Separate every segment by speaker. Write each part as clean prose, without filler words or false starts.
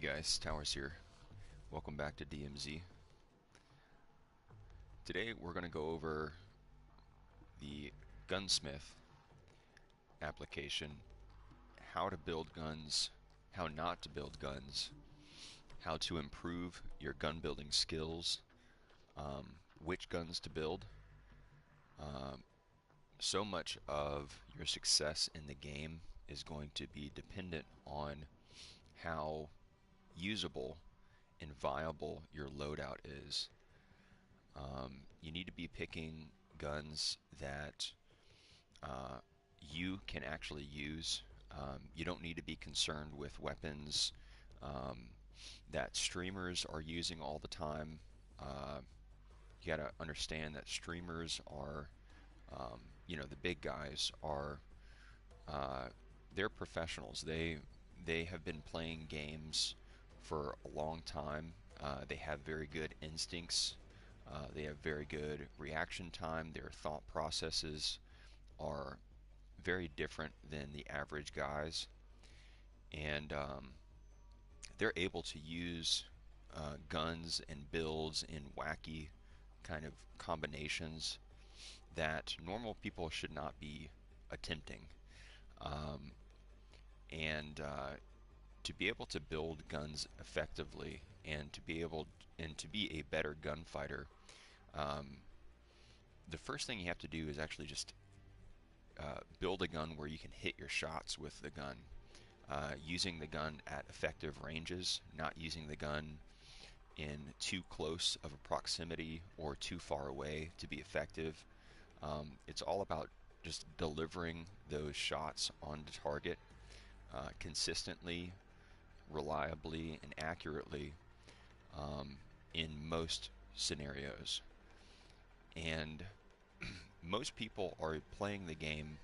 Speaker 1: guys, Towers here. Welcome back to DMZ. Today we're going to go over the gunsmith application, how to build guns, how not to build guns, how to improve your gun building skills, which guns to build. So much of your success in the game is going to be dependent on how usable and viable your loadout is. You need to be picking guns that you can actually use. You don't need to be concerned with weapons that streamers are using all the time. You gotta understand that streamers are, the big guys are, they're professionals. They have been playing games for a long time. They have very good instincts. They have very good reaction time. Their thought processes are very different than the average guys, and they're able to use guns and builds in wacky kind of combinations that normal people should not be attempting. Um, and To be able to build guns effectively and to be a better gunfighter, um, the first thing you have to do is actually just build a gun where you can hit your shots with the gun, using the gun at effective ranges, not using the gun in too close of a proximity or too far away to be effective. It's all about just delivering those shots on target consistently, reliably, and accurately in most scenarios. And most people are playing the game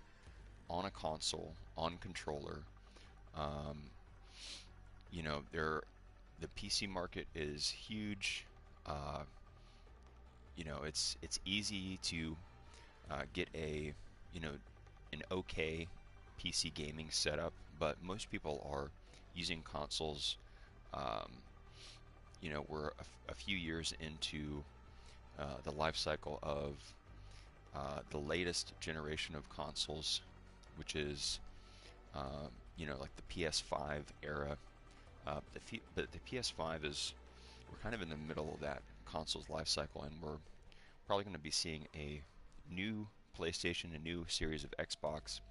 Speaker 1: on a console, on controller. Um, you know, the PC market is huge. Uh, it's easy to get an okay PC gaming setup, but most people are using consoles. Um, we're a few years into the life cycle of the latest generation of consoles, which is like the PS5 era. But the PS5 we're kind of in the middle of that console's life cycle, and we're probably going to be seeing a new PlayStation, a new series of Xbox.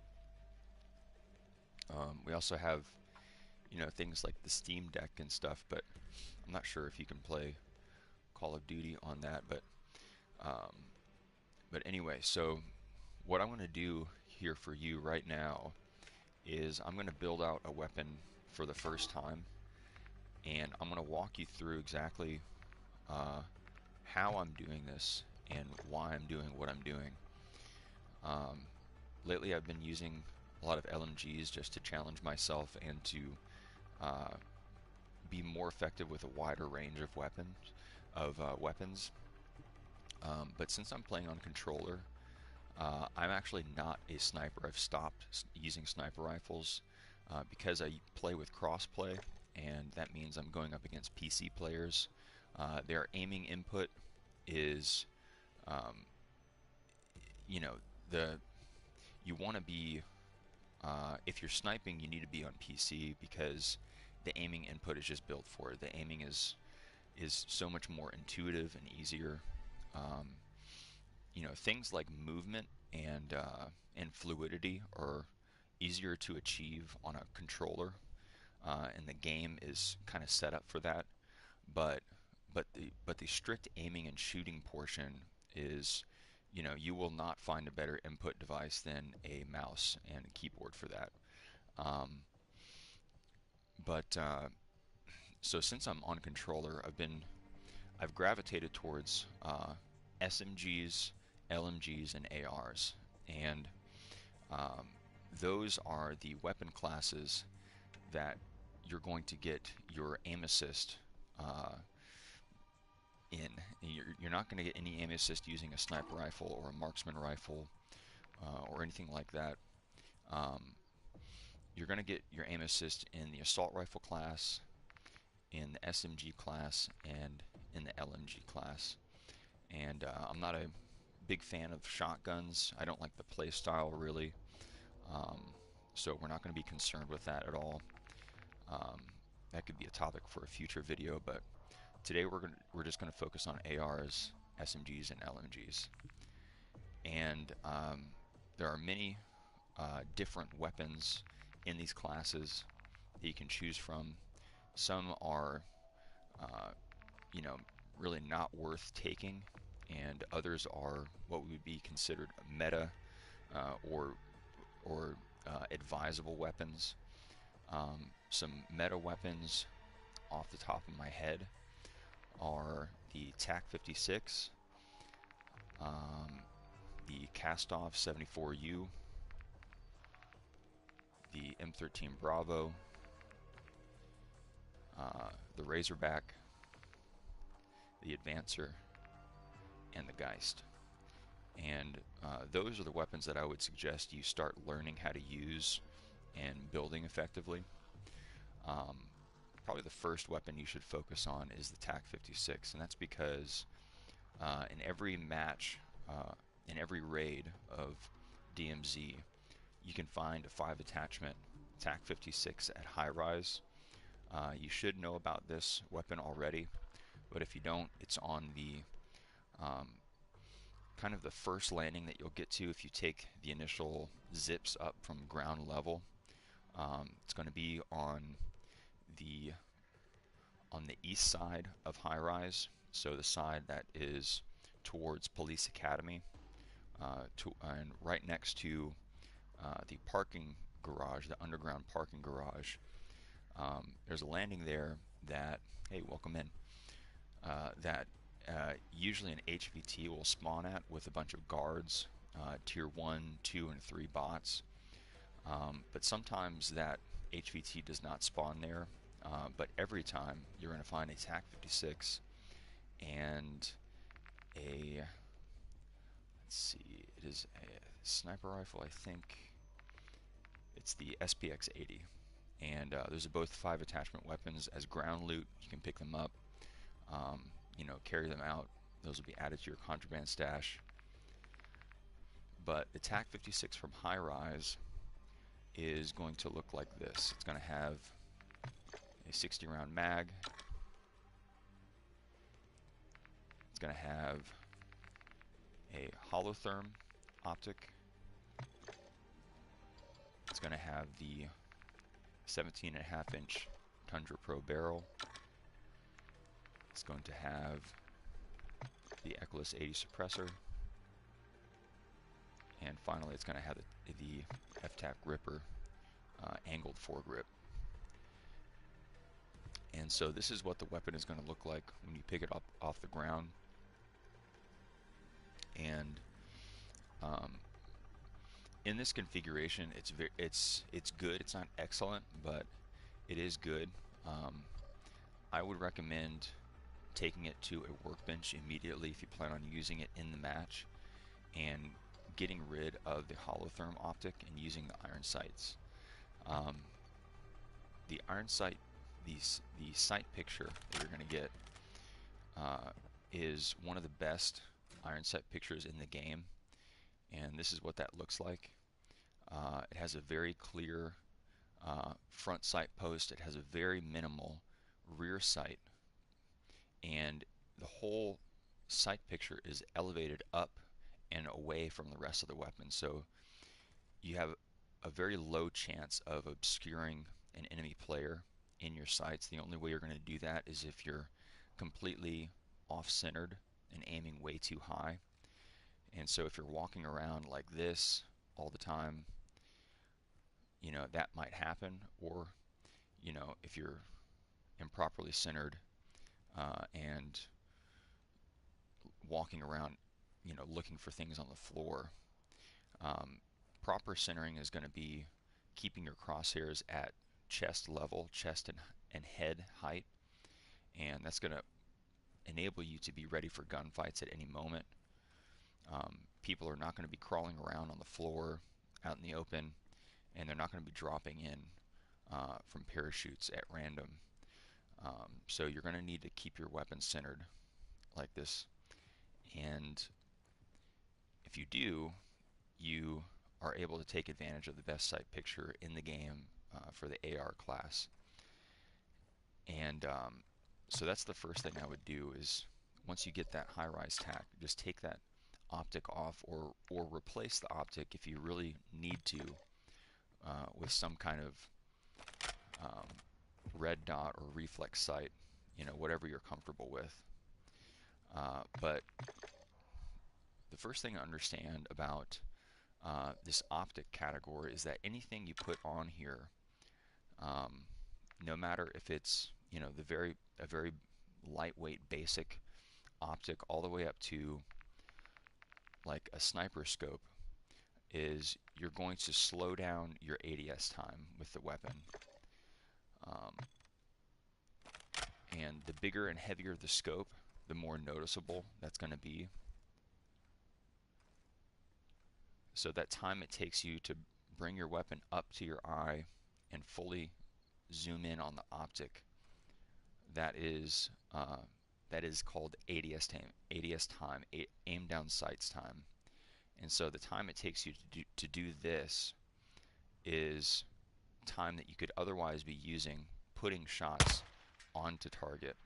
Speaker 1: We also have things like the Steam Deck and stuff, but I'm not sure if you can play Call of Duty on that. Um, but anyway, so what I'm going to do here for you right now is I'm going to build out a weapon for the first time, and I'm going to walk you through exactly how I'm doing this and why I'm doing what I'm doing. Lately I've been using a lot of LMGs just to challenge myself and to be more effective with a wider range of weapons. But since I'm playing on controller, I'm actually not a sniper. I've stopped using sniper rifles because I play with crossplay, and that means I'm going up against PC players. Their aiming input is, um, you know, the you want to be if you're sniping, you need to be on PC because the aiming input is just built for it. The aiming is so much more intuitive and easier. Um, Things like movement and fluidity are easier to achieve on a controller, and the game is kind of set up for that. But the strict aiming and shooting portion is, you will not find a better input device than a mouse and a keyboard for that. Um, but So since I'm on controller, I've gravitated towards SMGs, LMGs, and ARs, and um, those are the weapon classes that you're going to get your aim assist in. You're not going to get any aim assist using a sniper rifle or a marksman rifle or anything like that. Um, you're going to get your aim assist in the assault rifle class, in the SMG class and in the LMG class. And I'm not a big fan of shotguns. I don't like the play style really. Um, so we're not going to be concerned with that at all. Um, that could be a topic for a future video, but today we're just going to focus on ARs, SMGs, and LMGs. And there are many different weapons in these classes that you can choose from. Some are, uh, you know, really not worth taking, and others are what would be considered meta or advisable weapons. Some meta weapons off the top of my head are the TAC 56, the Castoff 74U, the M13 Bravo, the Razorback, the Advancer, and the Geist. And those are the weapons that I would suggest you start learning how to use and building effectively. Probably the first weapon you should focus on is the TAC 56, and that's because in every match, in every raid of DMZ, you can find a 5 attachment TAC 56 at high rise. You should know about this weapon already, but if you don't, it's on the kind of the first landing that you'll get to if you take the initial zips up from ground level. It's going to be on the east side of high rise, so the side that is towards Police Academy, and right next to the parking garage, the underground parking garage. There's a landing there that, hey, welcome in, that usually an HVT will spawn at with a bunch of guards, tier 1, 2, and 3 bots. But sometimes that HVT does not spawn there, but every time you're going to find a TAC 56 and a, let's see, it is a sniper rifle, I think it's the SPX 80. And those are both 5 attachment weapons. As ground loot, you can pick them up, carry them out. Those will be added to your contraband stash. But the TAC 56 from high rise is going to look like this. It's going to have a 60 round mag. It's going to have a holotherm optic. It's going to have the 17.5 inch Tundra Pro barrel. It's going to have the Echoless 80 suppressor. And finally, it's going to have the FTAC Ripper angled foregrip. And so this is what the weapon is going to look like when you pick it up off the ground. And in this configuration, it's good. It's not excellent, but it is good. I would recommend taking it to a workbench immediately if you plan on using it in the match, and getting rid of the holotherm optic and using the iron sights. The iron sight, the sight picture that you're going to get is one of the best iron sight pictures in the game, and this is what that looks like. It has a very clear front sight post. It has a very minimal rear sight, and the whole sight picture is elevated up and away from the rest of the weapon, so you have a very low chance of obscuring an enemy player in your sights. The only way you're going to do that is if you're completely off-centered and aiming way too high. And so if you're walking around like this all the time, that might happen. Or if you're improperly centered and walking around looking for things on the floor, proper centering is going to be keeping your crosshairs at chest level, chest and head height, and that's going to enable you to be ready for gunfights at any moment. People are not going to be crawling around on the floor out in the open, and they're not going to be dropping in from parachutes at random. So you're going to need to keep your weapon centered like this. And if you do, you are able to take advantage of the best sight picture in the game for the AR class. And so that's the first thing I would do is once you get that high-rise tack, just take that optic off or replace the optic if you really need to with some kind of um, red dot or reflex sight, whatever you're comfortable with. But the first thing to understand about this optic category is that anything you put on here, um, no matter if it's a very lightweight basic optic all the way up to like a sniper scope, is you're going to slow down your ADS time with the weapon. Um, and the bigger and heavier the scope, the more noticeable that's going to be. So that time it takes you to bring your weapon up to your eye and fully zoom in on the optic, that is called ADS time, aim down sights time. And so the time it takes you to do this is time that you could otherwise be using putting shots onto target.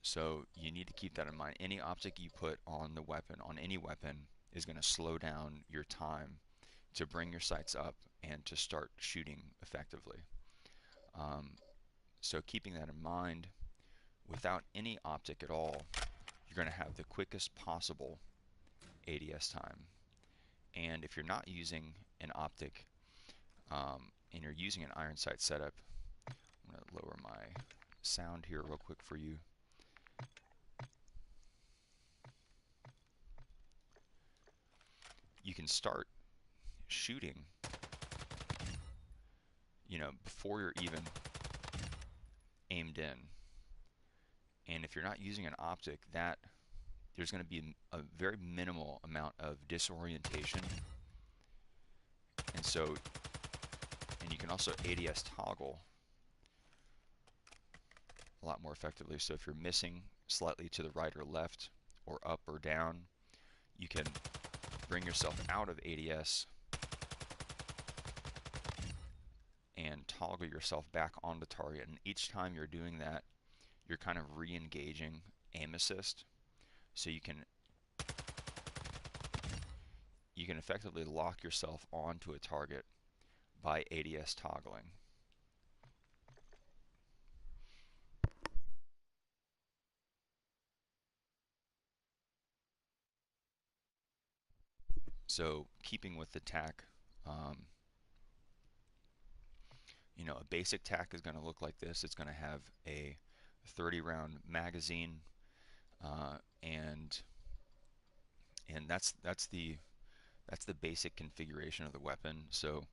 Speaker 1: So you need to keep that in mind. Any optic you put on the weapon, on any weapon, is going to slow down your time to bring your sights up and to start shooting effectively. So keeping that in mind, without any optic at all, you're going to have the quickest possible ADS time. And if you're not using an optic and you're using an iron sight setup, I'm going to lower my sound here real quick for you. You can start shooting, before you're even aimed in. And if you're not using an optic, that there's going to be a very minimal amount of disorientation. And so, and you can also ADS toggle a lot more effectively. So if you're missing slightly to the right or left, or up or down, you can bring yourself out of ADS and toggle yourself back onto target. And each time you're doing that, you're kind of re-engaging aim assist. So you can effectively lock yourself onto a target by ADS toggling. So keeping with the tack, a basic tack is going to look like this. It's going to have a 30-round magazine, and that's the basic configuration of the weapon. So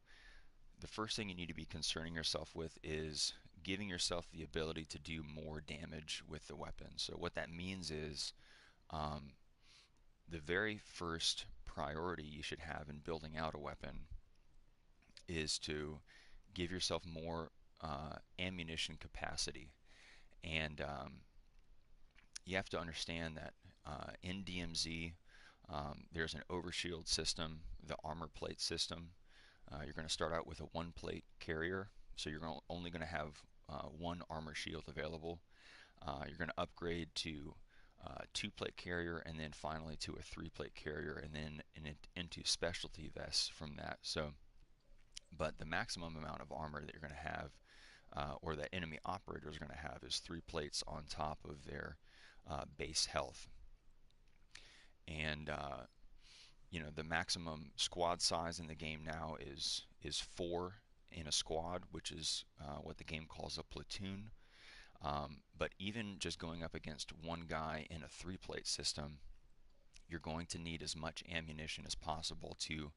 Speaker 1: the first thing you need to be concerning yourself with is giving yourself the ability to do more damage with the weapon. So what that means is the very first priority you should have in building out a weapon is to give yourself more ammunition capacity. And you have to understand that in DMZ, there's an overshield system, the armor plate system. You're going to start out with a one-plate carrier, so you're only going to have one armor shield available. You're going to upgrade to two-plate carrier, and then finally to a three-plate carrier, and then into specialty vests from that. So, but the maximum amount of armor that you're going to have, or that enemy operators are going to have, is 3 plates on top of their base health. And the maximum squad size in the game now is 4 in a squad, which is what the game calls a platoon. But even just going up against one guy in a 3-plate system, you're going to need as much ammunition as possible to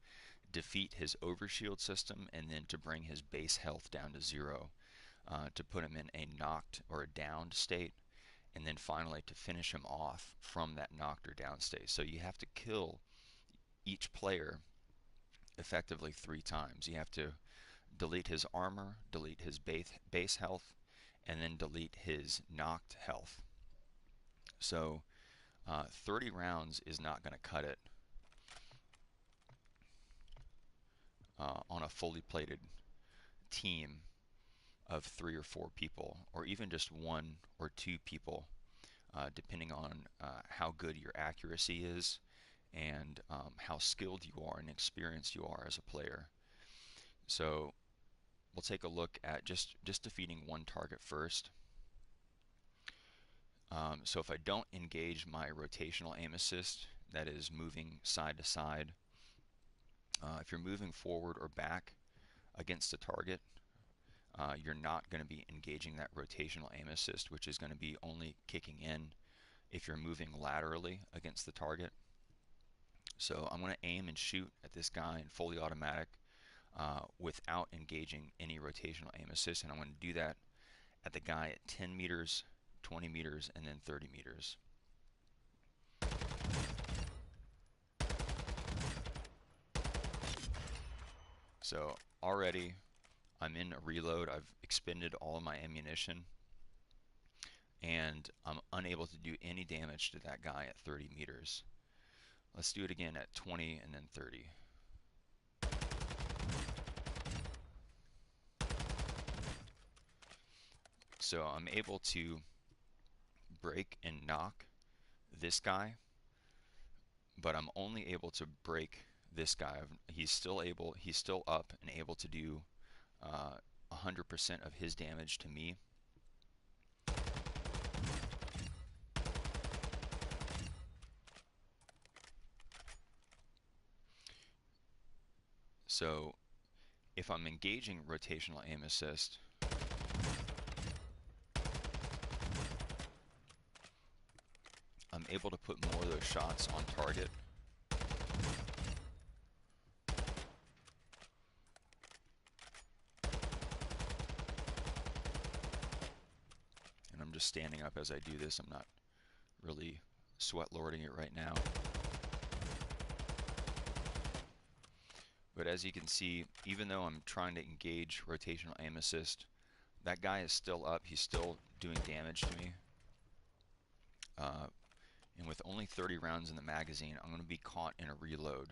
Speaker 1: defeat his overshield system and then to bring his base health down to 0, to put him in a knocked or a downed state, and then finally to finish him off from that knocked or down state. So you have to kill each player effectively 3 times. You have to delete his armor, delete his base health, and then delete his knocked health. So 30 rounds is not going to cut it on a fully plated team of 3 or 4 people, or even just 1 or 2 people, depending on how good your accuracy is and how skilled you are and experienced you are as a player. So we'll take a look at just defeating one target first. So if I don't engage my rotational aim assist, that is moving side to side, if you're moving forward or back against a target, you're not going to be engaging that rotational aim assist, which is going to be only kicking in if you're moving laterally against the target. So I'm going to aim and shoot at this guy in fully automatic without engaging any rotational aim assist, and I'm going to do that at the guy at 10 meters, 20 meters, and then 30 meters. So already I'm in a reload. I've expended all of my ammunition, and I'm unable to do any damage to that guy at 30 meters. Let's do it again at 20 and then 30. So I'm able to break and knock this guy, but I'm only able to break this guy. He's still up and able to do 100% of his damage to me. So if I'm engaging rotational aim assist, I'm able to put more of those shots on target. And I'm just standing up as I do this. I'm not really sweat lording it right now. But as you can see, even though I'm trying to engage rotational aim assist, that guy is still up. He's still doing damage to me. And with only 30 rounds in the magazine, I'm going to be caught in a reload.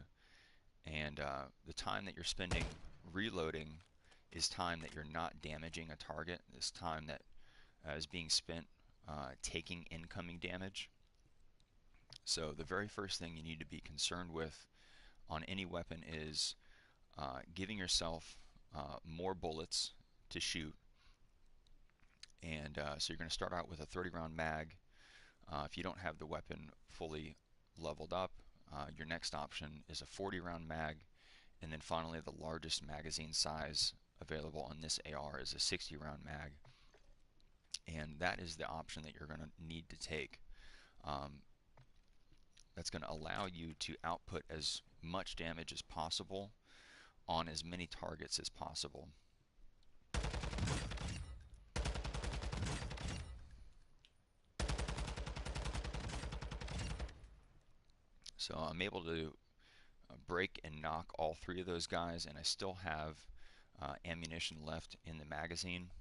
Speaker 1: And the time that you're spending reloading is time that you're not damaging a target. This time that is being spent taking incoming damage. So the very first thing you need to be concerned with on any weapon is giving yourself more bullets to shoot. And so you're going to start out with a 30 round mag. If you don't have the weapon fully leveled up, your next option is a 40 round mag, and then finally the largest magazine size available on this AR is a 60 round mag, and that is the option that you're going to need to take. That's going to allow you to output as much damage as possible on as many targets as possible. So I'm able to break and knock all 3 of those guys, and I still have ammunition left in the magazine.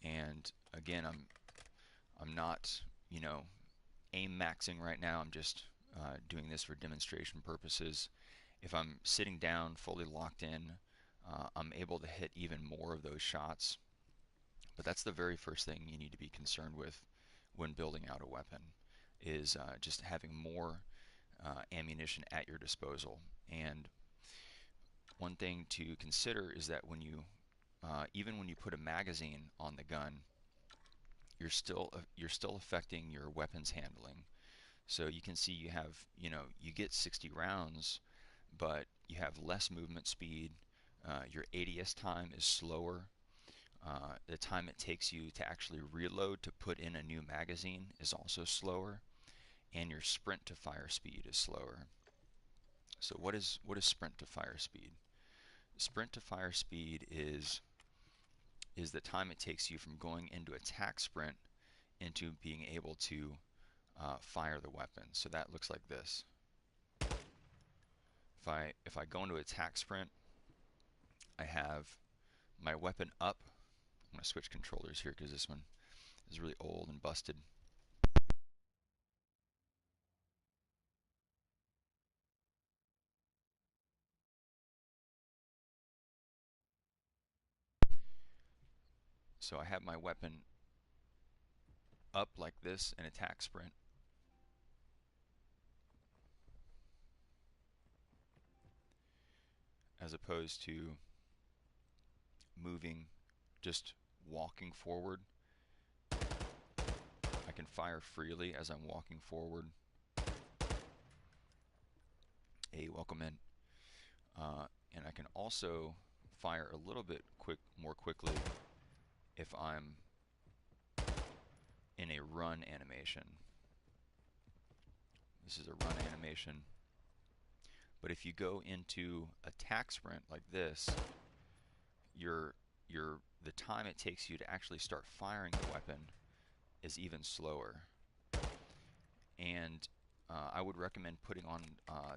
Speaker 1: And again, I'm not, aim maxing right now. I'm just doing this for demonstration purposes. If I'm sitting down, fully locked in, I'm able to hit even more of those shots. But that's the very first thing you need to be concerned with when building out a weapon, is just having more ammunition at your disposal. And one thing to consider is that when you, even when you put a magazine on the gun, you're still affecting your weapons handling. So you can see you have, you get 60 rounds, but you have less movement speed. Your ADS time is slower. The time it takes you to actually reload to put in a new magazine is also slower, and your sprint to fire speed is slower. So what is sprint to fire speed? Sprint to fire speed is the time it takes you from going into attack sprint into being able to fire the weapon. So that looks like this. if I go into attack sprint, I have my weapon up. I'm going to switch controllers here because this one is really old and busted. So I have my weapon up like this in attack sprint. As opposed to moving, just walking forward. I can fire freely as I'm walking forward. Hey, welcome in. And I can also fire a little bit more quickly if I'm in a run animation. This is a run animation. But if you go into attack sprint like this, the time it takes you to actually start firing the weapon is even slower. And I would recommend putting on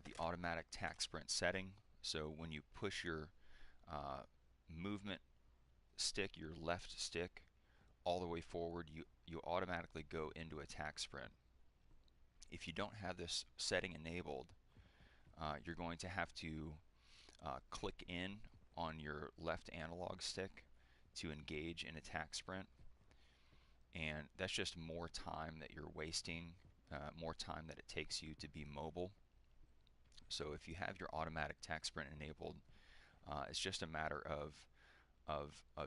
Speaker 1: the automatic attack sprint setting. So when you push your movement stick, your left stick, all the way forward, you automatically go into attack sprint. If you don't have this setting enabled, you're going to have to click in on your left analog stick to engage in attack sprint, and that's just more time that you're wasting, more time that it takes you to be mobile. So if you have your automatic attack sprint enabled, it's just a matter of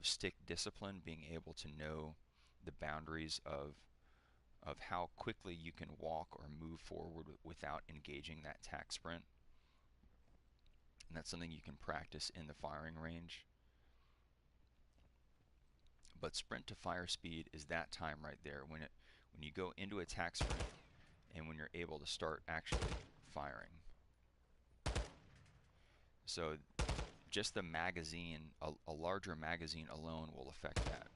Speaker 1: stick discipline, being able to know the boundaries of how quickly you can walk or move forward without engaging that attack sprint. And that's something you can practice in the firing range. But sprint to fire speed is that time right there when you go into attack sprint and when you're able to start actually firing. So just the magazine, a larger magazine alone will affect that.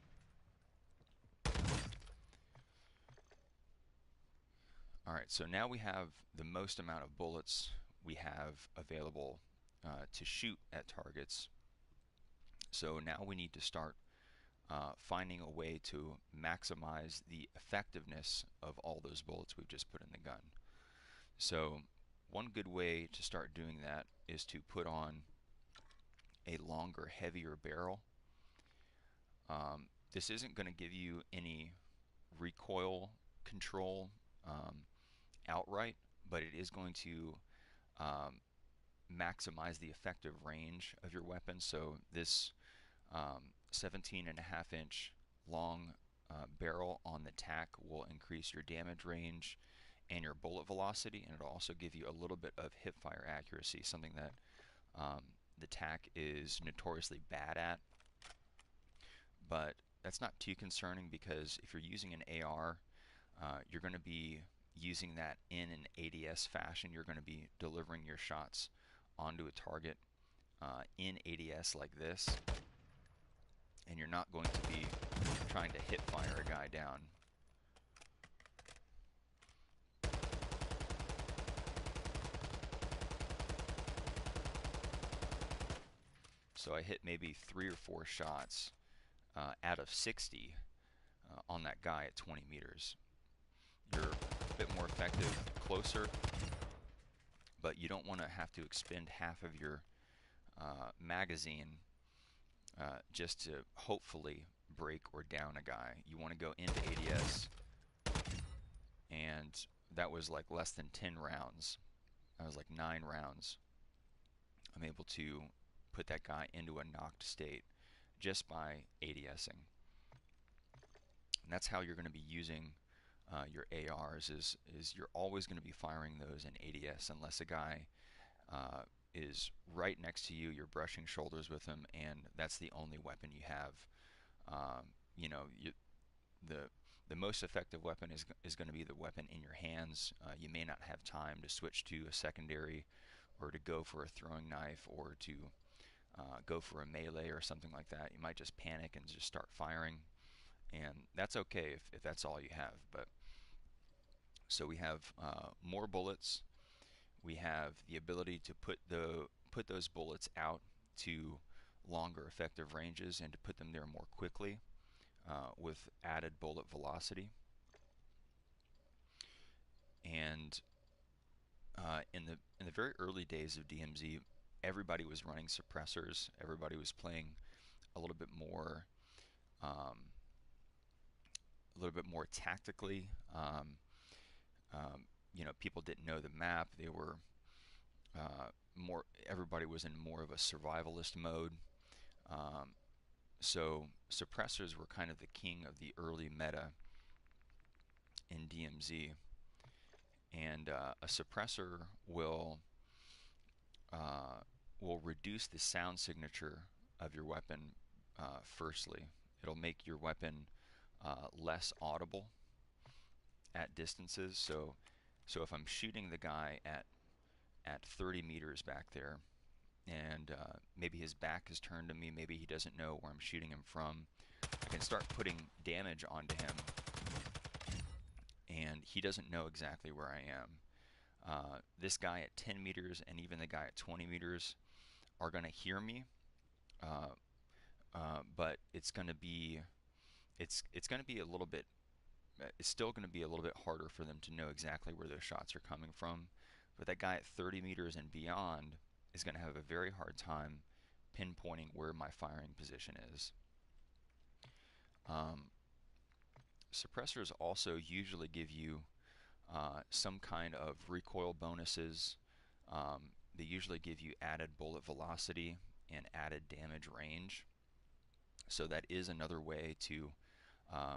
Speaker 1: Alright, so now we have the most amount of bullets we have available to shoot at targets. So now we need to start finding a way to maximize the effectiveness of all those bullets we've just put in the gun. So one good way to start doing that is to put on a longer, heavier barrel. This isn't going to give you any recoil control outright, but it is going to maximize the effective range of your weapon. So this 17.5-inch long barrel on the tack will increase your damage range and your bullet velocity, and it'll also give you a little bit of hip fire accuracy, something that the tack is notoriously bad at. But that's not too concerning, because if you're using an AR, you're going to be using that in an ADS fashion. You're going to be delivering your shots onto a target in ADS like this, and you're not going to be trying to hip fire a guy down. So I hit maybe 3 or 4 shots out of 60 on that guy at 20 meters. You're a bit more effective closer, but you don't want to have to expend half of your magazine just to hopefully break or down a guy. You want to go into ADS, and that was like less than 10 rounds. That was like 9 rounds. I'm able to put that guy into a knocked state just by ADSing. And that's how you're going to be using your ARs, is you're always going to be firing those in ADS unless a guy is right next to you, you're brushing shoulders with him, and that's the only weapon you have. You know, the most effective weapon is going to be the weapon in your hands. You may not have time to switch to a secondary, or to go for a throwing knife, or to go for a melee or something like that. You might just panic and just start firing, and that's okay if that's all you have. But so we have more bullets, We have the ability to put those bullets out to longer effective ranges and to put them there more quickly with added bullet velocity. And in the very early days of DMZ, everybody was running suppressors. Everybody was playing a little bit more, um, tactically. People didn't know the map. They were more. Everybody was in more of a survivalist mode. Um, so suppressors were kind of the king of the early meta in DMZ, and a suppressor uh, will reduce the sound signature of your weapon. Firstly, it'll make your weapon less audible at distances. So if I'm shooting the guy at 30 meters back there, and maybe his back is turned to me, maybe he doesn't know where I'm shooting him from, I can start putting damage onto him, and he doesn't know exactly where I am. This guy at 10 meters and even the guy at 20 meters are going to hear me, uh, but it's going to be a little bit it's still going to be a little bit harder for them to know exactly where those shots are coming from. But that guy at 30 meters and beyond is going to have a very hard time pinpointing where my firing position is. Um, Suppressors also usually give you some kind of recoil bonuses. They usually give you added bullet velocity and added damage range. So that is another way to uh,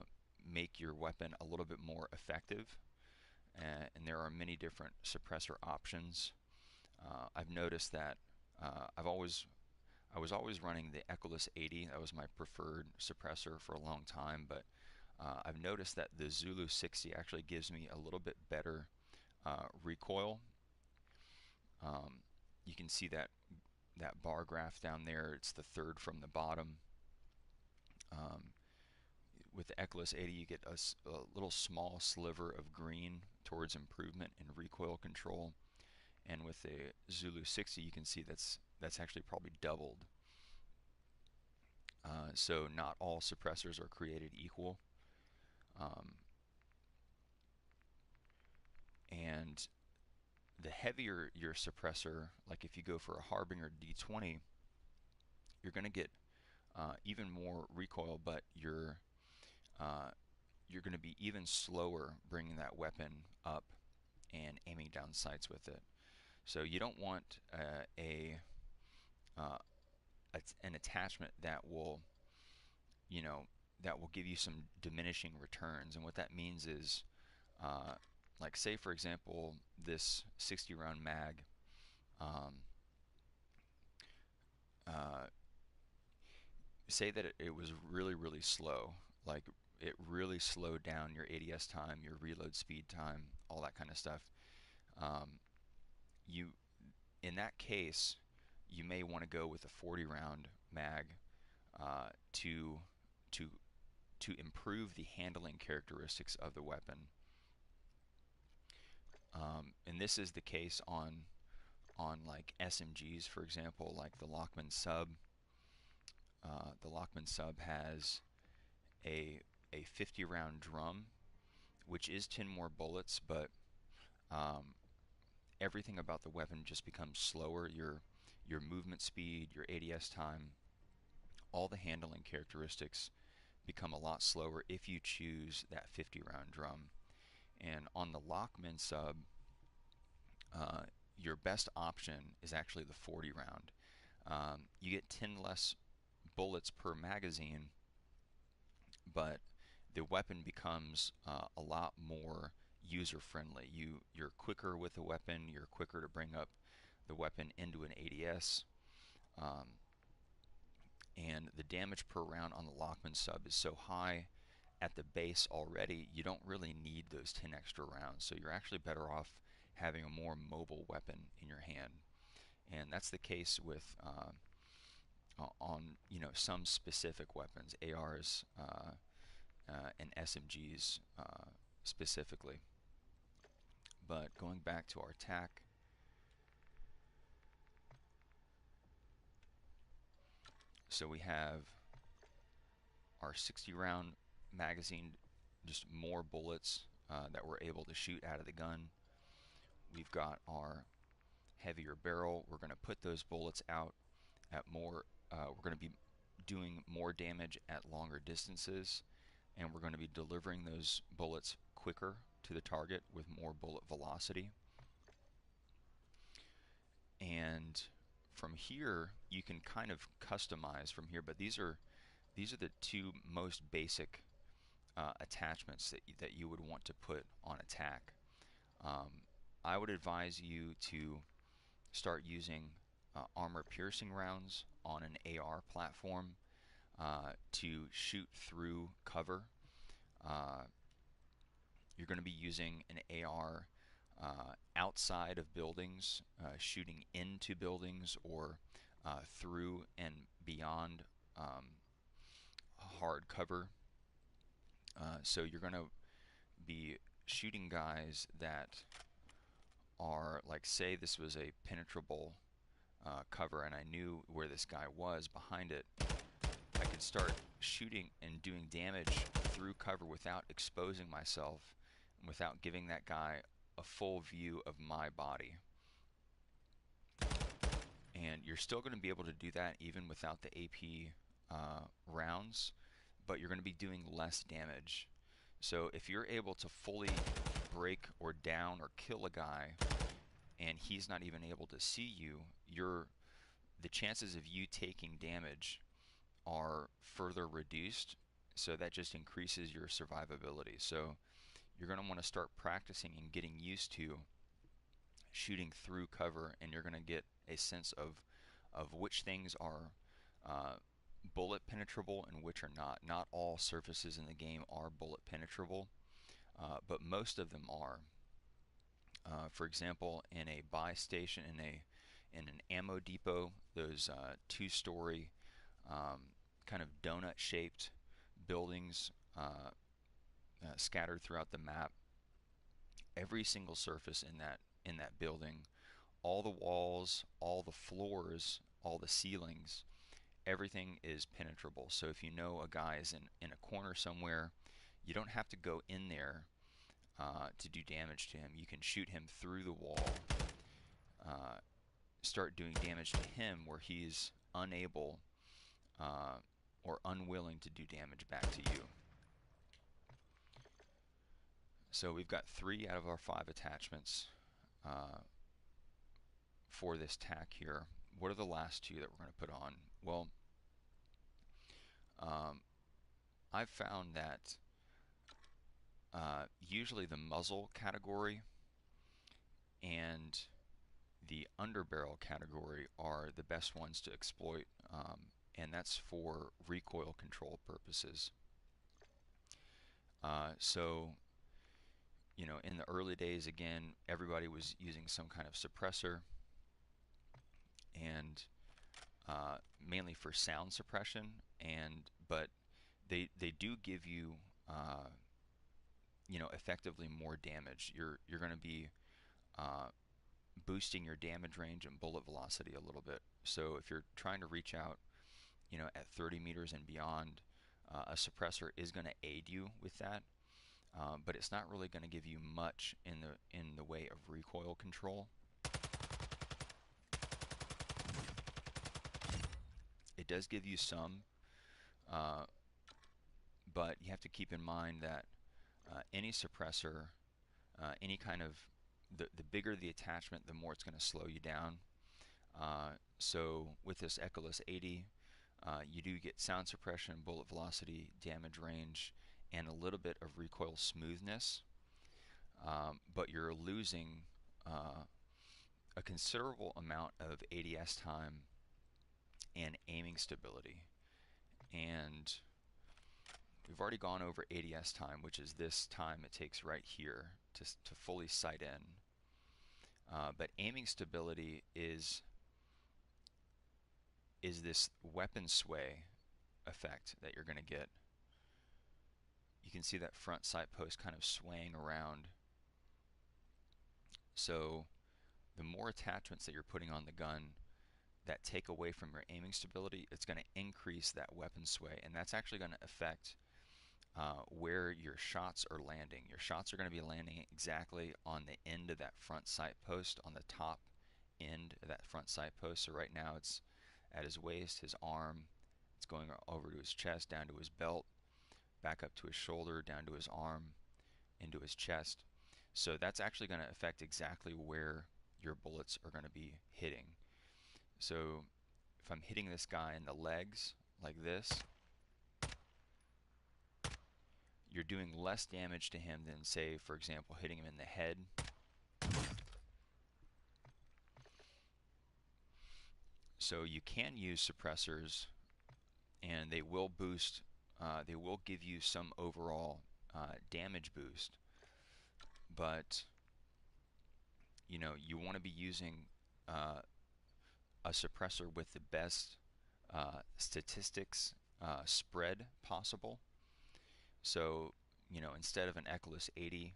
Speaker 1: make your weapon a little bit more effective. And there are many different suppressor options. I've noticed that I was always running the Echoless 80. That was my preferred suppressor for a long time, but I've noticed that the Zulu 60 actually gives me a little bit better recoil. Um, you can see that bar graph down there. It's the third from the bottom. Um, with the Echoless 80, you get a little small sliver of green towards improvement in recoil control, and with the Zulu 60, you can see that's actually probably doubled. So not all suppressors are created equal, um, and the heavier your suppressor, like if you go for a Harbinger D20, you're going to get even more recoil, but you're going to be even slower bringing that weapon up and aiming down sights with it. So you don't want uh, an attachment that will, you know, that will give you some diminishing returns. And what that means is, uh, like say for example, this 60 round mag, um, uh, say that it was really, really slow, like it really slowed down your ADS time, your reload speed time, all that kind of stuff. Um, you, in that case, you may want to go with a 40 round mag uh, to to to improve the handling characteristics of the weapon. And this is the case on like SMGs, for example, like the Lockman sub. The Lockman sub has a a 50 round drum, which is 10 more bullets, but um, everything about the weapon just becomes slower. Your movement speed, your ADS time, all the handling characteristics become a lot slower if you choose that 50 round drum. And on the Lockman sub, uh, your best option is actually the 40 round. You get 10 less bullets per magazine, but the weapon becomes a lot more user friendly. You're quicker with the weapon. You're quicker to bring up the weapon into an ADS. Um, and the damage per round on the Lockman sub is so high at the base already, you don't really need those 10 extra rounds. So you're actually better off having a more mobile weapon in your hand. And that's the case with on some specific weapons, ARs and SMGs specifically. But going back to our attack, So we have our 60 round magazine, just more bullets that we're able to shoot out of the gun. We've got our heavier barrel. We're going to put those bullets out at more, we're going to be doing more damage at longer distances, and we're going to be delivering those bullets quicker to the target with more bullet velocity. And from here, you can kind of customize from here, but these are the two most basic attachments that you would want to put on a tack. I would advise you to start using armor piercing rounds on an AR platform to shoot through cover. You're going to be using an AR outside of buildings, shooting into buildings or through and beyond hard cover. So you're going to be shooting guys that are, like, say this was a penetrable cover and I knew where this guy was behind it, I could start shooting and doing damage through cover without exposing myself and without giving that guy a full view of my body. And you're still going to be able to do that even without the AP rounds, but you're going to be doing less damage. So if you're able to fully break or down or kill a guy and he's not even able to see you, the chances of you taking damage are further reduced, so that just increases your survivability. So you're going to want to start practicing and getting used to shooting through cover, and you're going to get a sense of which things are bullet penetrable and which are not. Not all surfaces in the game are bullet penetrable, but most of them are. For example, in a buy station, in an ammo depot, those two-story kind of donut-shaped buildings scattered throughout the map. Every single surface in that building, all the walls, all the floors, all the ceilings, everything is penetrable. So if you know a guy is in a corner somewhere, you don't have to go in there to do damage to him. You can shoot him through the wall, start doing damage to him where he's unable or unwilling to do damage back to you. So we've got 3 out of our 5 attachments for this tack here. What are the last 2 that we're going to put on? Well, I've found that usually the muzzle category and the underbarrel category are the best ones to exploit, and that's for recoil control purposes. So, you know, in the early days, again, everybody was using some kind of suppressor, and mainly for sound suppression, but they do give you you know, effectively more damage. You're going to be boosting your damage range and bullet velocity a little bit. So if you're trying to reach out, you know, at 30 meters and beyond, a suppressor is going to aid you with that, but it's not really going to give you much in the way of recoil control. It does give you some, but you have to keep in mind that any suppressor, any kind of the bigger the attachment, the more it's going to slow you down. So with this Echoless 80, you do get sound suppression, bullet velocity, damage range, and a little bit of recoil smoothness, but you're losing a considerable amount of ADS time and aiming stability. And we've already gone over ADS time, which is this time it takes right here to fully sight in. But aiming stability is this weapon sway effect that you're going to get. You can see that front sight post kind of swaying around. So the more attachments that you're putting on the gun, that take away from your aiming stability, it's going to increase that weapon sway, and that's actually going to affect where your shots are landing. Your shots are going to be landing exactly on the end of that front sight post, on the top end of that front sight post. So right now it's at his waist, his arm, it's going over to his chest, down to his belt, back up to his shoulder, down to his arm, into his chest. So that's actually going to affect exactly where your bullets are going to be hitting. So if I'm hitting this guy in the legs like this, you're doing less damage to him than, say, for example, hitting him in the head. So you can use suppressors, and they will boost, they will give you some overall damage boost, but you want to be using a suppressor with the best statistics spread possible. So instead of an Echolus 80,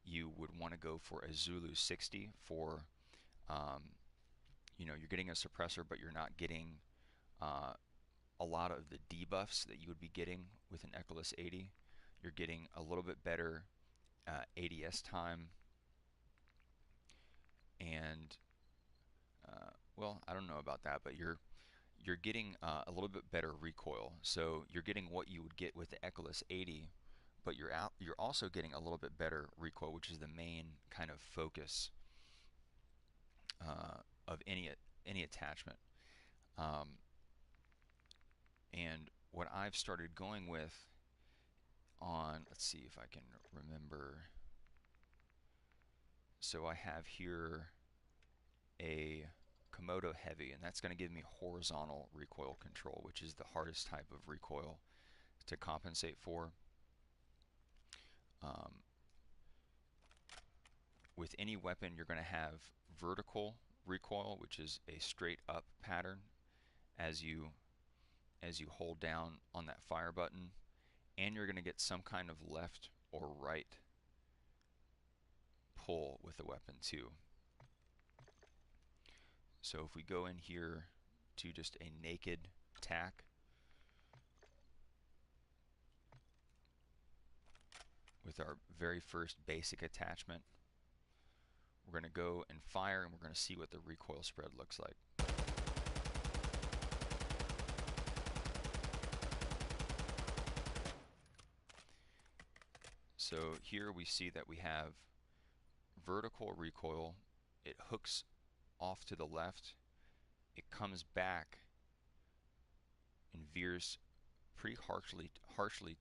Speaker 1: you would want to go for a Zulu 60 for you're getting a suppressor, but you're not getting a lot of the debuffs that you would be getting with an Echolus 80. You're getting a little bit better ADS time, and well, I don't know about that, but you're getting a little bit better recoil. So you're getting what you would get with the Echolus 80, but you're also getting a little bit better recoil, which is the main kind of focus of any attachment. And what I've started going with on, let's see if I can remember. So I have here a Komodo Heavy, and that's going to give me horizontal recoil control, which is the hardest type of recoil to compensate for. With any weapon, you're going to have vertical recoil, which is a straight up pattern as you hold down on that fire button, and you're going to get some kind of left or right pull with the weapon too. So if we go in here to just a naked tack, with our very first basic attachment, we're going to go and fire, and we're going to see what the recoil spread looks like. So here we see that we have vertical recoil. It hooks off to the left, it comes back and veers pretty harshly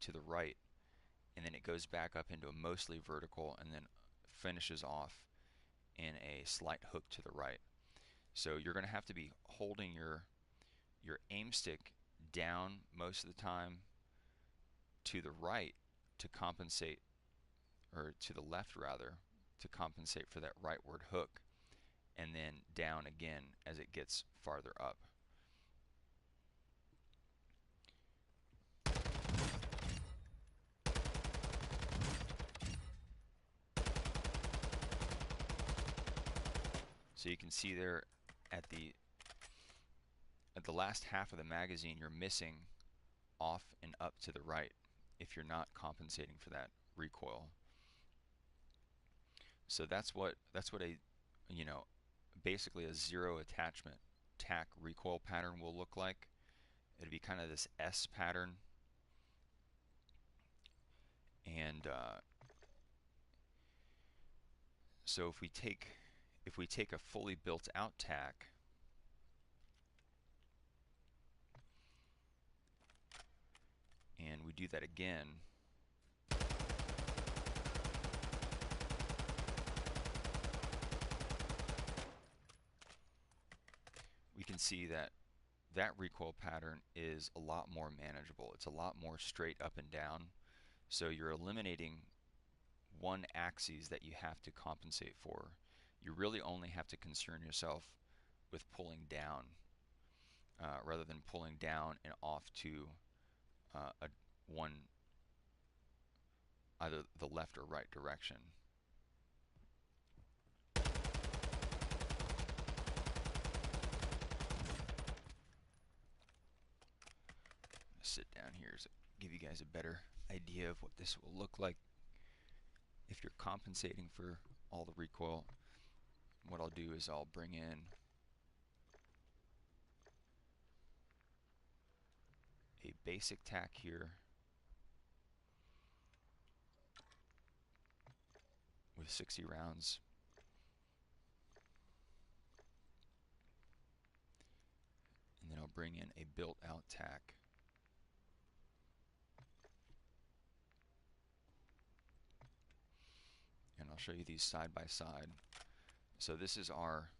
Speaker 1: to the right, and then it goes back up into a mostly vertical, and then finishes off in a slight hook to the right. So you're going to have to be holding your aim stick down most of the time to the right to compensate, or to the left rather, to compensate for that rightward hook, and then down again as it gets farther up. So you can see there at the last half of the magazine, you're missing off and up to the right if you're not compensating for that recoil. So that's what a basically a zero attachment tack recoil pattern will look like. It'd be kind of this S pattern, and so if we take a fully built out tack, and we do that again, we can see that recoil pattern is a lot more manageable. It's a lot more straight up and down. So you're eliminating one axis that you have to compensate for. You really only have to concern yourself with pulling down rather than pulling down and off to either the left or right direction. sit down here so give you guys a better idea of what this will look like if you're compensating for all the recoil. What I'll do is I'll bring in a basic tack here with 60 rounds. And then I'll bring in a built-out tack. And I'll show you these side by side. So this is our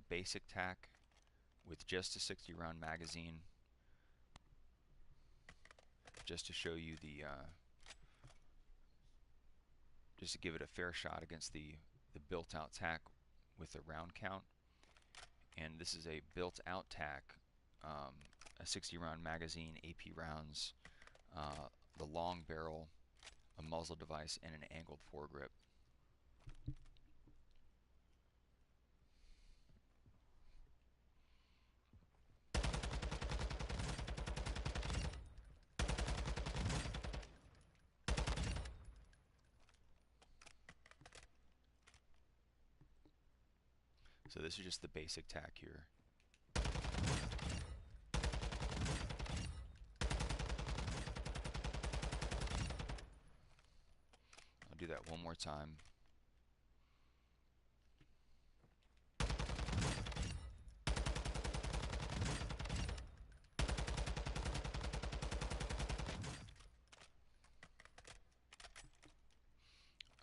Speaker 1: basic tack with just a 60 round magazine, just to show you the just to give it a fair shot against the built-out tack with the round count. And this is a built-out tack, a 60 round magazine, AP rounds, the long barrel, a muzzle device, and an angled foregrip. So this is just the basic tack here. I'll do that one more time.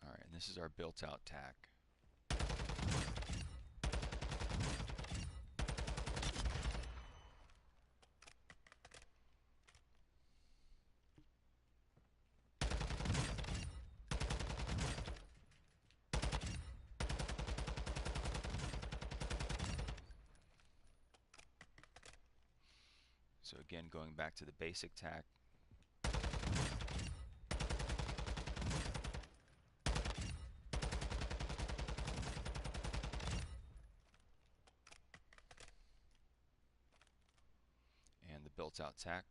Speaker 1: Alright, and this is our built-out tack. So again, going back to the basic tack. And the built-out tack.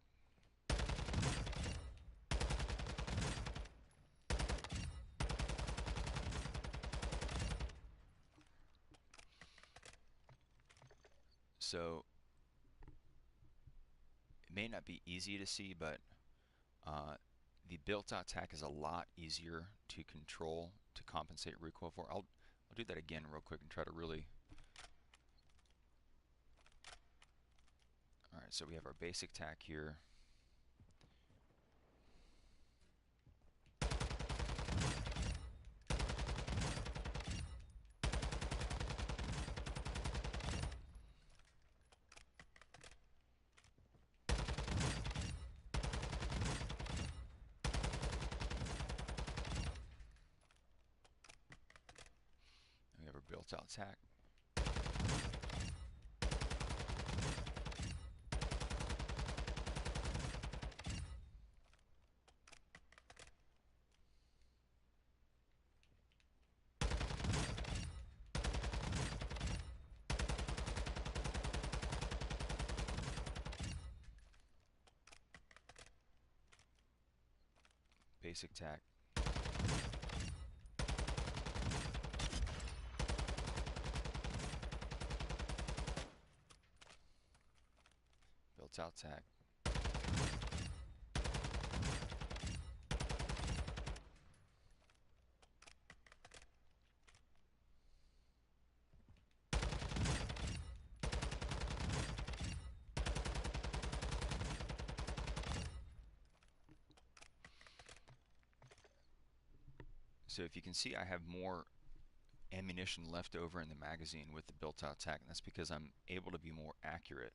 Speaker 1: So it may not be easy to see, but the built-out tack is a lot easier to control, to compensate recoil for. I'll do that again real quick and try to really. Alright, so we have our basic tack here. We have our built-out tack. Basic tack. Built-out tack. So if you can see, I have more ammunition left over in the magazine with the built-out tack, and that's because I'm able to be more accurate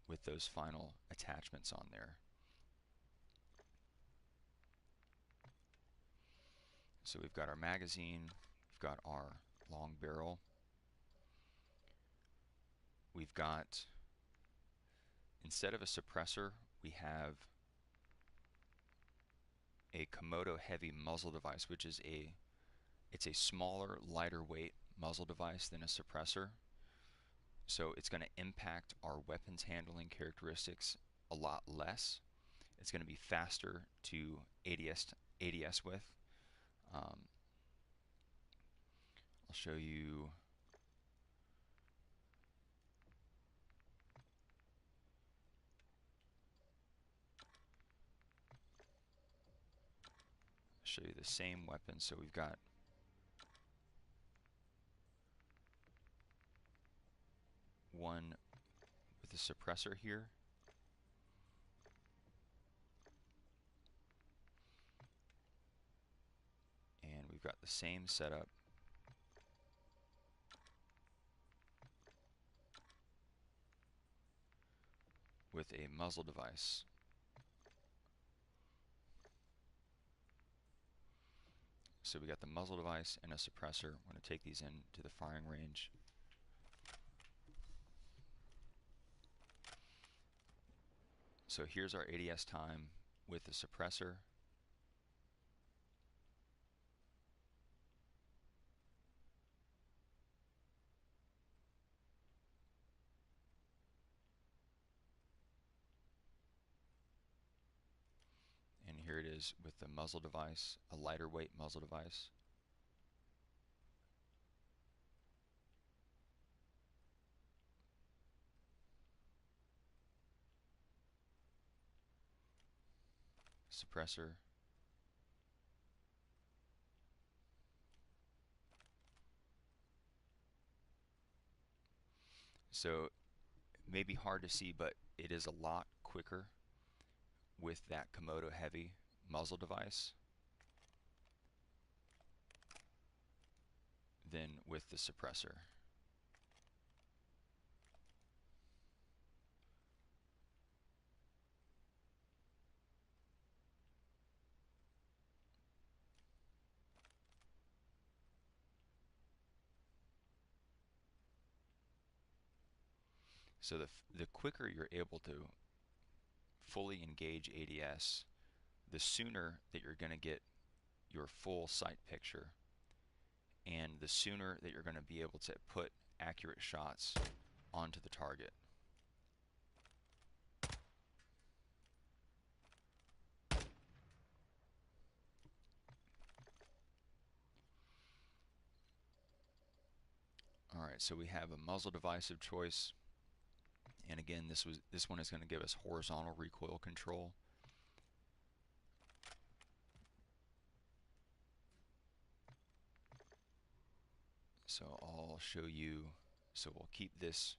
Speaker 1: with those final attachments on there. So we've got our magazine, we've got our long barrel, we've got, instead of a suppressor, we have a Komodo heavy muzzle device, which is it's a smaller, lighter weight muzzle device than a suppressor. So it's going to impact our weapons handling characteristics a lot less. It's going to be faster to ADS with. I'll show you. Show you the same weapon. So we've got one with a suppressor here. And we've got the same setup with a muzzle device. So we got the muzzle device and a suppressor. We're going to take these into the firing range. So here's our ADS time with the suppressor. And here it is with the muzzle device, a lighter weight muzzle device. Suppressor. So it may be hard to see, but it is a lot quicker with that Komodo heavy muzzle device than with the suppressor. So the quicker you're able to fully engage ADS, the sooner that you're going to get your full sight picture, and the sooner that you're going to be able to put accurate shots onto the target. Alright, so we have a muzzle device of choice, and again this one is going to give us horizontal recoil control. So I'll show you, so we'll keep this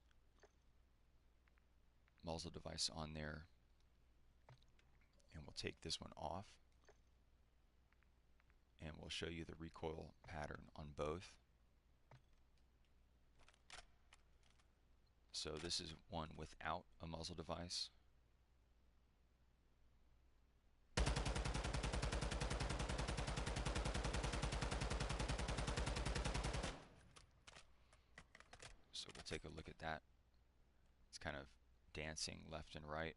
Speaker 1: muzzle device on there, and we'll take this one off, and we'll show you the recoil pattern on both. So this is one without a muzzle device. So we'll take a look at that. It's kind of dancing left and right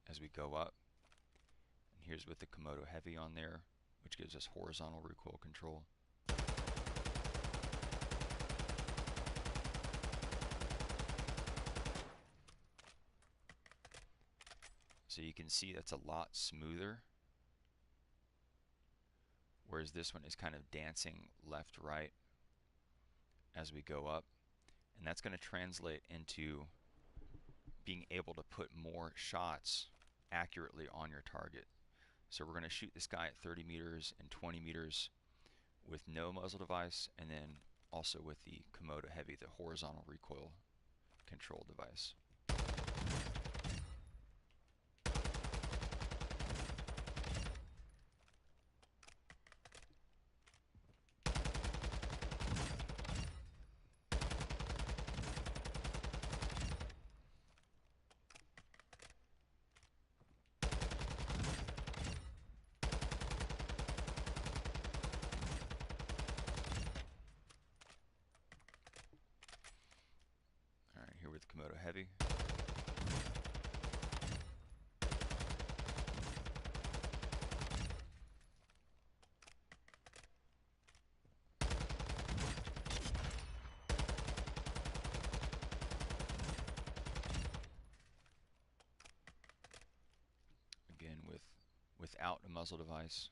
Speaker 1: as we go up. And here's with the Komodo Heavy on there, which gives us horizontal recoil control. So you can see that's a lot smoother, whereas this one is kind of dancing left, right as we go up. And that's going to translate into being able to put more shots accurately on your target. So we're going to shoot this guy at 30 meters and 20 meters with no muzzle device, and then also with the Komodo Heavy, the horizontal recoil control device. Alright, here with the Komodo Heavy. muzzle device.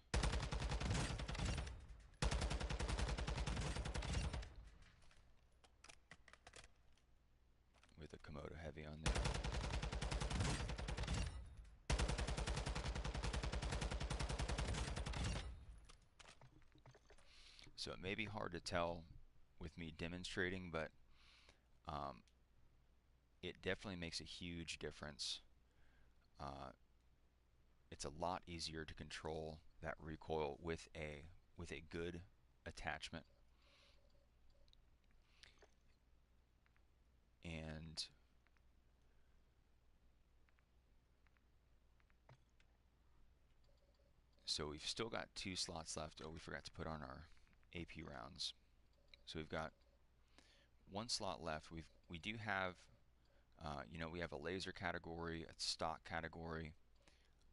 Speaker 1: With a Komodo heavy on there. So it may be hard to tell with me demonstrating, but it definitely makes a huge difference. It's a lot easier to control that recoil with a good attachment. And so we've still got 2 slots left. Oh, we forgot to put on our AP rounds. So we've got 1 slot left. We do have, we have a laser category, a stock category,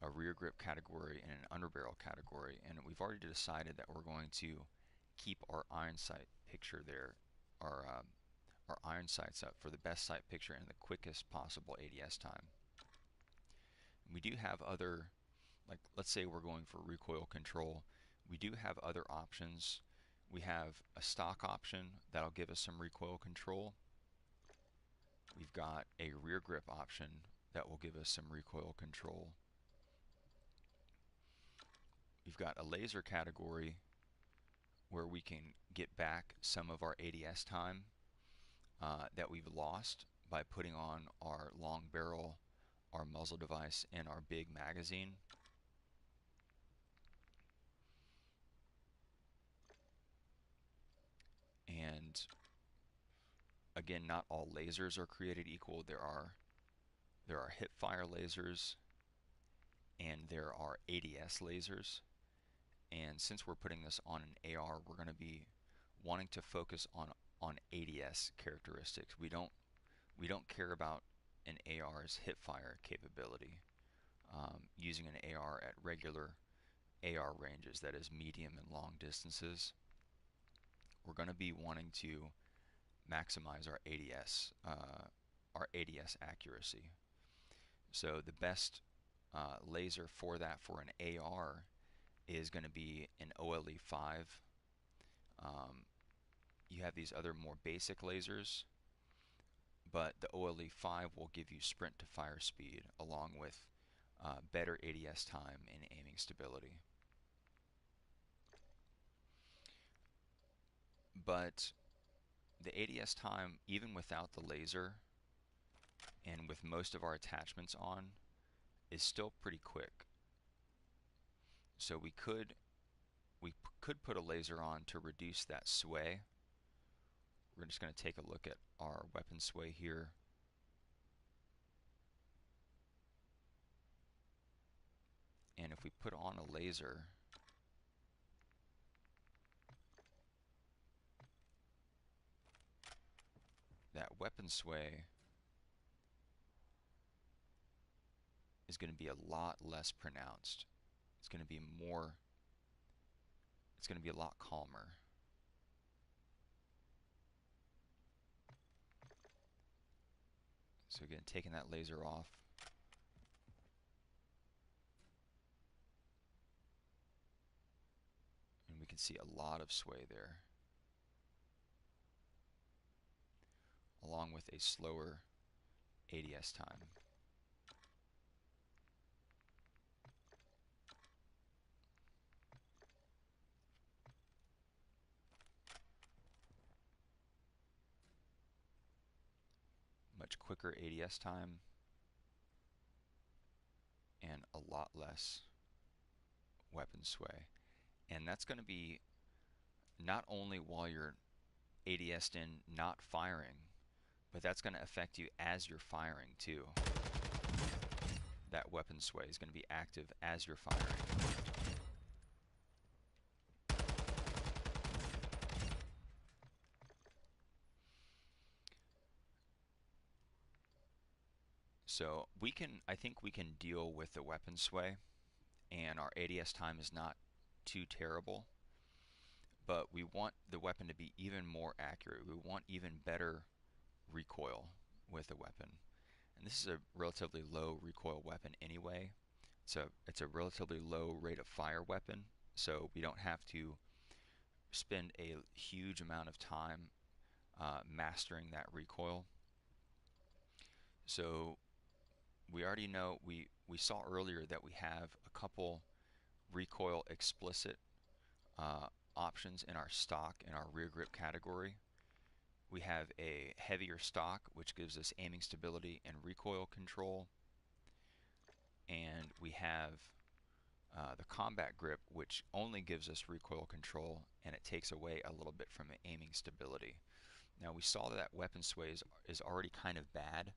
Speaker 1: a rear grip category, and an underbarrel category. And we've already decided that we're going to keep our iron sight picture there, our iron sights up for the best sight picture and the quickest possible ADS time. And we do have other, like let's say we're going for recoil control, we do have other options. We have a stock option that'll give us some recoil control. We've got a rear grip option that will give us some recoil control. We've got a laser category where we can get back some of our ADS time that we've lost by putting on our long barrel, our muzzle device, and our big magazine. And again, not all lasers are created equal. There are hip fire lasers and there are ADS lasers. And since we're putting this on an AR, we're going to be wanting to focus on ADS characteristics. We don't care about an AR's hip fire capability. Using an AR at regular AR ranges, that is medium and long distances, we're going to be wanting to maximize our ADS accuracy. So the best laser for that for an AR is going to be an OLE5. You have these other more basic lasers, but the OLE5 will give you sprint to fire speed along with better ADS time and aiming stability. But the ADS time, even without the laser and with most of our attachments on, is still pretty quick. So we could put a laser on to reduce that sway. We're just going to take a look at our weapon sway here. And if we put on a laser, that weapon sway is going to be a lot less pronounced. It's going to be a lot calmer. So again, taking that laser off. And we can see a lot of sway there, along with a slower ADS time. Much quicker ADS time and a lot less weapon sway. And that's going to be not only while you're ADS'd in not firing, but that's going to affect you as you're firing too. That weapon sway is going to be active as you're firing. So I think we can deal with the weapon sway, and our ADS time is not too terrible, but we want the weapon to be even more accurate. We want even better recoil with the weapon. And this is a relatively low recoil weapon anyway. it's a relatively low rate of fire weapon, so we don't have to spend a huge amount of time mastering that recoil. So we already know we saw earlier that we have a couple recoil explicit uh, options in our stock in our rear grip category. We have a heavier stock, which gives us aiming stability and recoil control, and we have the combat grip, which only gives us recoil control, and it takes away a little bit from aiming stability. Now we saw that weapon sway is already kind of bad,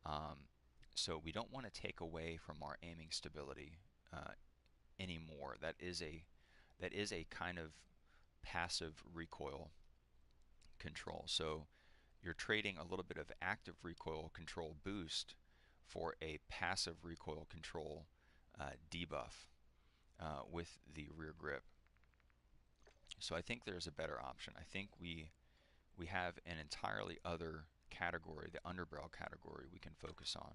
Speaker 1: um, so we don't want to take away from our aiming stability anymore. That is a kind of passive recoil control. So you're trading a little bit of active recoil control boost for a passive recoil control debuff with the rear grip. So I think there's a better option. I think we have an entirely other category, the underbarrel category, we can focus on.